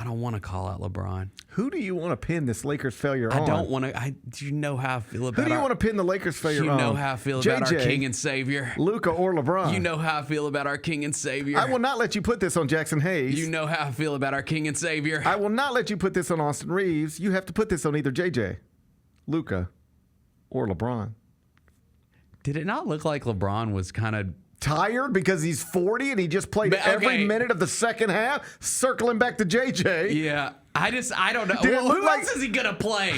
don't want to call out LeBron. Who do you want to pin this Lakers failure on? I don't want to. You know how I feel about Who do you want to pin the Lakers failure on? You know how I feel about our King and Savior. Luka or LeBron. You know how I feel about our King and Savior. I will not let you put this on Jackson Hayes. You know how I feel about our King and Savior. I will not let you put this on Austin Reeves. You have to put this on either JJ, Luka, or LeBron. Did it not look like LeBron was kind of tired because he's 40 and he just played every minute of the second half, circling back to JJ? Yeah. I don't know. Well, who else is he going to play?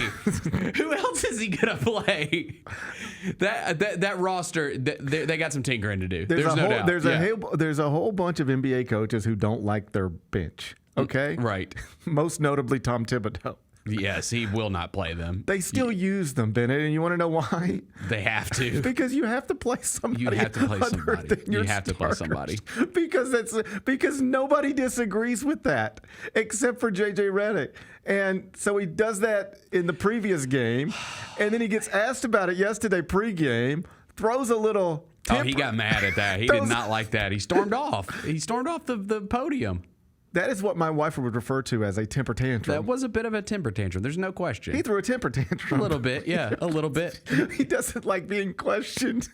Who else is he going to play? That roster, they got some tinkering to do. There's no doubt. There's a whole bunch of NBA coaches who don't like their bench, okay? Right. Most notably Tom Thibodeau. Yes, he will not play them. They still use them, Bennett, and you want to know why? They have to. Because you have to play somebody. You have to play somebody. You have to play somebody. Because nobody disagrees with that except for JJ Redick. And so he does that in the previous game, and then he gets asked about it yesterday pregame, throws a little temper. Oh, he got mad at that. He did not like that. He stormed off. He stormed off the podium. That is what my wife would refer to as a temper tantrum. That was a bit of a temper tantrum. There's no question. He threw a temper tantrum. A little bit, yeah, a little bit. He doesn't like being questioned.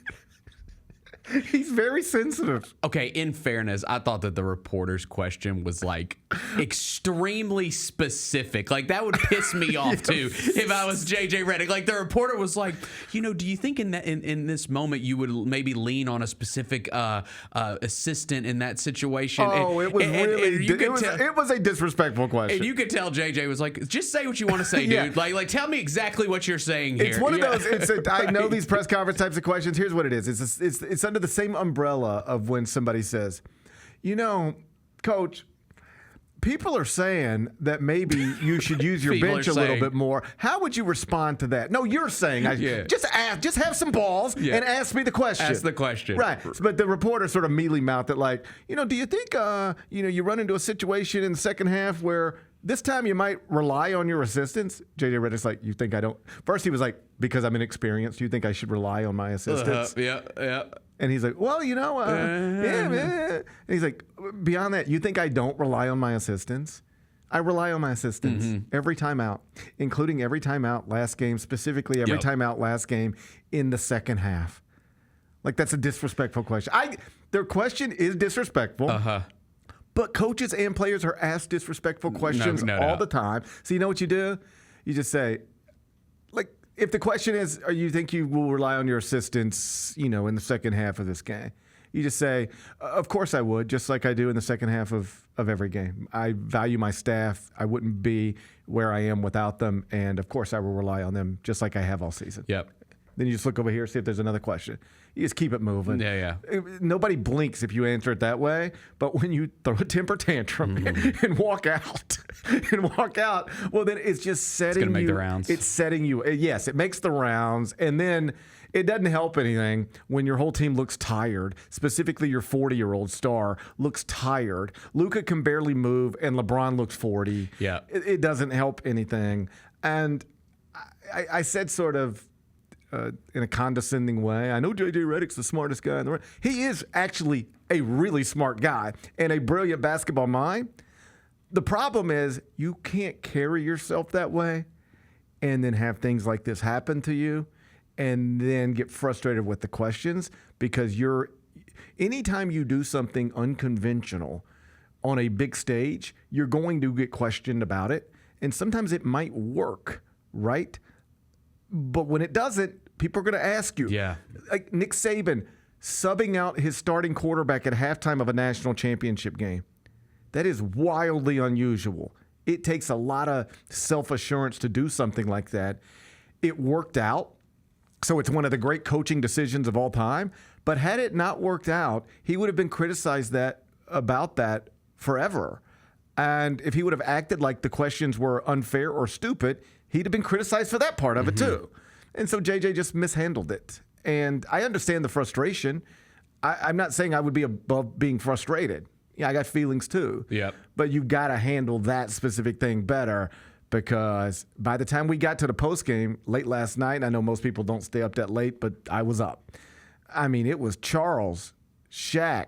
He's very sensitive. Okay, in fairness, I thought that the reporter's question was like extremely specific. Like that would piss me off too if I was JJ Redick. Like the reporter was like, do you think in this moment you would maybe lean on a specific assistant in that situation? Oh, it was it was a disrespectful question. And you could tell JJ was like, just say what you want to say, dude. Like tell me exactly what you're saying here. It's one of those. I know these press conference types of questions. Here's what it is. It's under the same umbrella of when somebody says, Coach, people are saying that maybe you should use your bench a little bit more. How would you respond to that? No, you're saying just have some balls and ask me the question. Ask the question. Right. But the reporter sort of mealy mouthed it like, do you think you run into a situation in the second half where this time you might rely on your assistants? JJ Redick's like, you think I don't? First he was like, because I'm inexperienced, you think I should rely on my assistants? Yeah. And he's like, well, yeah. And he's like, beyond that, you think I don't rely on my assistants? I rely on my assistants every time out, including every time out last game, specifically every time out last game in the second half. Like, that's a disrespectful question. Their question is disrespectful. But coaches and players are asked disrespectful questions all the time. So you know what you do? You just say, if the question is, you think you will rely on your assistants, in the second half of this game, you just say, of course I would, just like I do in the second half of every game. I value my staff. I wouldn't be where I am without them. And, of course, I will rely on them just like I have all season. Yep. Then you just look over here, see if there's another question. You just keep it moving. Yeah. Nobody blinks if you answer it that way. But when you throw a temper tantrum and walk out, well, then it's just setting it's gonna make the rounds. It's setting you. Yes, it makes the rounds. And then it doesn't help anything when your whole team looks tired, specifically your 40-year-old star looks tired. Luka can barely move, and LeBron looks 40. Yeah. It doesn't help anything. And I said sort of, in a condescending way, I know JJ Redick's the smartest guy in the world. He is actually a really smart guy and a brilliant basketball mind. The problem is you can't carry yourself that way and then have things like this happen to you and then get frustrated with the questions because anytime you do something unconventional on a big stage, you're going to get questioned about it. And sometimes it might work, right? But when it doesn't, people are going to ask you. Yeah. Like Nick Saban subbing out his starting quarterback at halftime of a national championship game. That is wildly unusual. It takes a lot of self-assurance to do something like that. It worked out, so it's one of the great coaching decisions of all time. But had it not worked out, he would have been criticized about that forever. And if he would have acted like the questions were unfair or stupid, he'd have been criticized for that part of it too. And so JJ just mishandled it. And I understand the frustration. I'm not saying I would be above being frustrated. Yeah, I got feelings too. Yep. But you got to handle that specific thing better because by the time we got to the postgame late last night, I know most people don't stay up that late, but I was up. I mean, it was Charles, Shaq,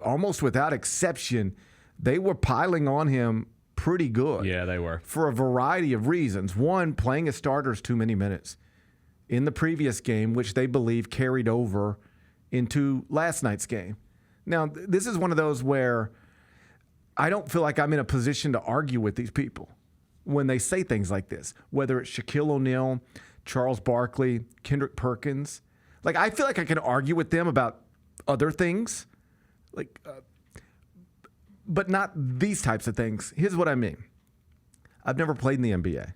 almost without exception. They were piling on him pretty good. Yeah, they were. For a variety of reasons. One, playing as starters too many minutes in the previous game, which they believe carried over into last night's game. Now, this is one of those where I don't feel like I'm in a position to argue with these people when they say things like this, whether it's Shaquille O'Neal, Charles Barkley, Kendrick Perkins. Like, I feel like I can argue with them about other things, but not these types of things. Here's what I mean. I've never played in the NBA.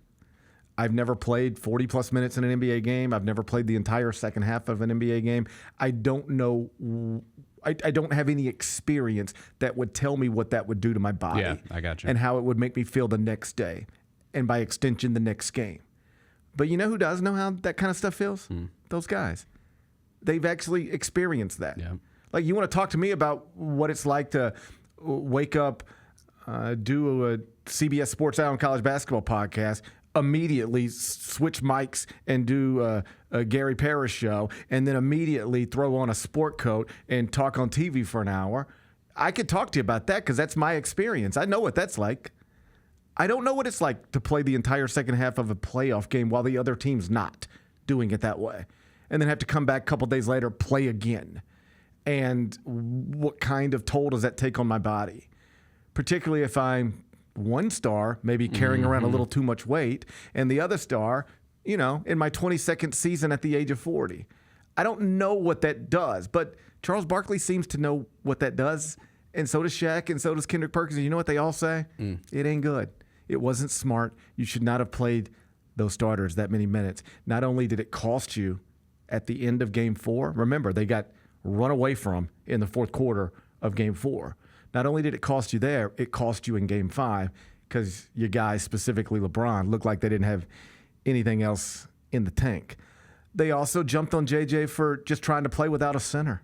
I've never played 40-plus minutes in an NBA game. I've never played the entire second half of an NBA game. I don't know. I don't have any experience that would tell me what that would do to my body. Yeah, I got you. And how it would make me feel the next day, and by extension, the next game. But you know who does know how that kind of stuff feels? Those guys. They've actually experienced that. Yeah. Like, you want to talk to me about what it's like to wake up, do a CBS Sports Hour and College Basketball podcast, immediately switch mics and do a Gary Parrish show, and then immediately throw on a sport coat and talk on TV for an hour. I could talk to you about that because that's my experience. I know what that's like. I don't know what it's like to play the entire second half of a playoff game while the other team's not doing it that way, and then have to come back a couple days later, play again. And what kind of toll does that take on my body? Particularly if I'm one star, maybe carrying around a little too much weight, and the other star, in my 22nd season at the age of 40. I don't know what that does, but Charles Barkley seems to know what that does, and so does Shaq, and so does Kendrick Perkins. And you know what they all say? It ain't good. It wasn't smart. You should not have played those starters that many minutes. Not only did it cost you at the end of Game 4, remember, they got run away from in the fourth quarter of Game 4. Not only did it cost you there, it cost you in Game 5 because your guys, specifically LeBron, looked like they didn't have anything else in the tank. They also jumped on JJ for just trying to play without a center.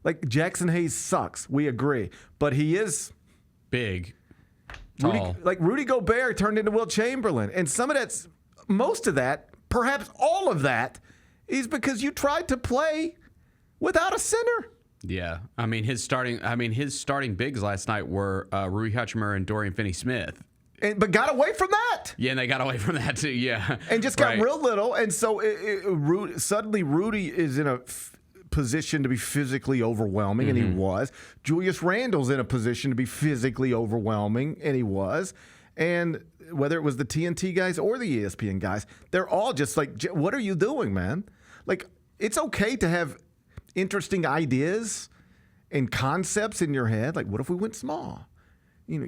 Like, Jackson Hayes sucks. We agree. But he is big, tall. Rudy Gobert turned into Wilt Chamberlain. And most of that, perhaps all of that, is because you tried to play without a center. Yeah, his starting bigs last night were Rui Hachimura and Dorian Finney-Smith. But got away from that. Yeah, and they got away from that too. Yeah, and just got real little. And so suddenly Rudy is in a position to be physically overwhelming, and he was. Julius Randle's in a position to be physically overwhelming, and he was. And whether it was the TNT guys or the ESPN guys, they're all just like, "What are you doing, man?" Like, it's okay to have interesting ideas and concepts in your head. Like, what if we went small?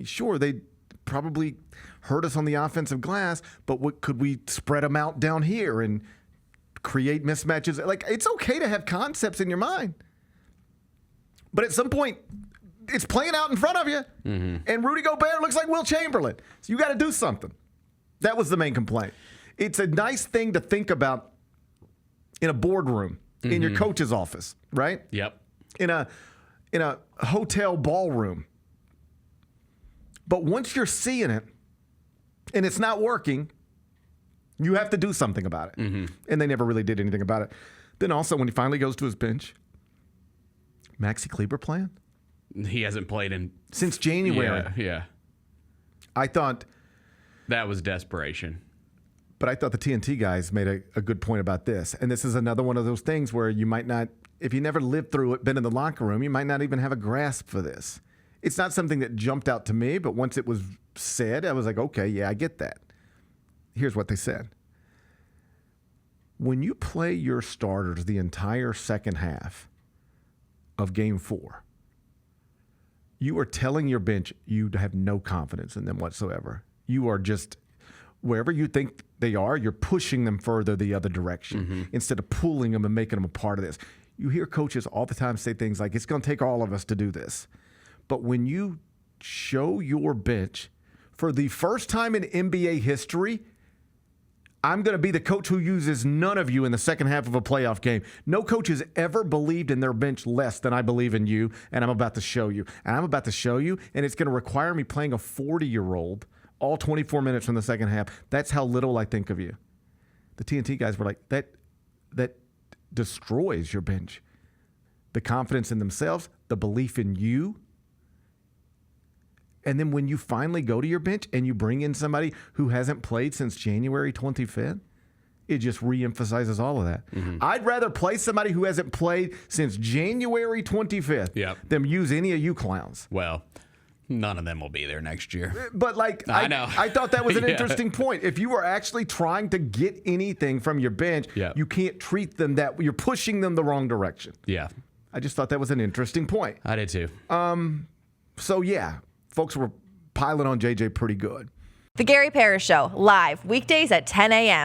Sure, they probably hurt us on the offensive glass, but what could we spread them out down here and create mismatches? Like, it's okay to have concepts in your mind, but at some point, it's playing out in front of you, and Rudy Gobert looks like Wilt Chamberlain. So you got to do something. That was the main complaint. It's a nice thing to think about in a boardroom, in your coach's office, right? Yep. In a hotel ballroom. But once you're seeing it and it's not working, you have to do something about it. And they never really did anything about it. Then also, when he finally goes to his bench, Maxi Kleber playing? He hasn't played since January. Yeah. I thought that was desperation. But I thought the TNT guys made a good point about this. And this is another one of those things where you might not, if you never lived through it, been in the locker room, you might not even have a grasp for this. It's not something that jumped out to me, but once it was said, I was like, okay, yeah, I get that. Here's what they said. When you play your starters the entire second half of Game 4, you are telling your bench you have no confidence in them whatsoever. You are just, wherever you think they are, you're pushing them further the other direction instead of pulling them and making them a part of this. You hear coaches all the time say things like, it's going to take all of us to do this. But when you show your bench, for the first time in NBA history, I'm going to be the coach who uses none of you in the second half of a playoff game. No coach has ever believed in their bench less than I believe in you, and I'm about to show you. And I'm about to show you, and it's going to require me playing a 40-year-old all 24 minutes from the second half. That's how little I think of you. The TNT guys were like, that destroys your bench. The confidence in themselves, the belief in you. And then when you finally go to your bench and you bring in somebody who hasn't played since January 25th, it just reemphasizes all of that. I'd rather play somebody who hasn't played since January 25th than use any of you clowns. Well, none of them will be there next year. But I know. I thought that was an interesting point. If you were actually trying to get anything from your bench, you can't treat them that you're pushing them the wrong direction. Yeah. I just thought that was an interesting point. I did too. So yeah, folks were piling on JJ pretty good. The Gary Parrish Show, live weekdays at 10 a.m.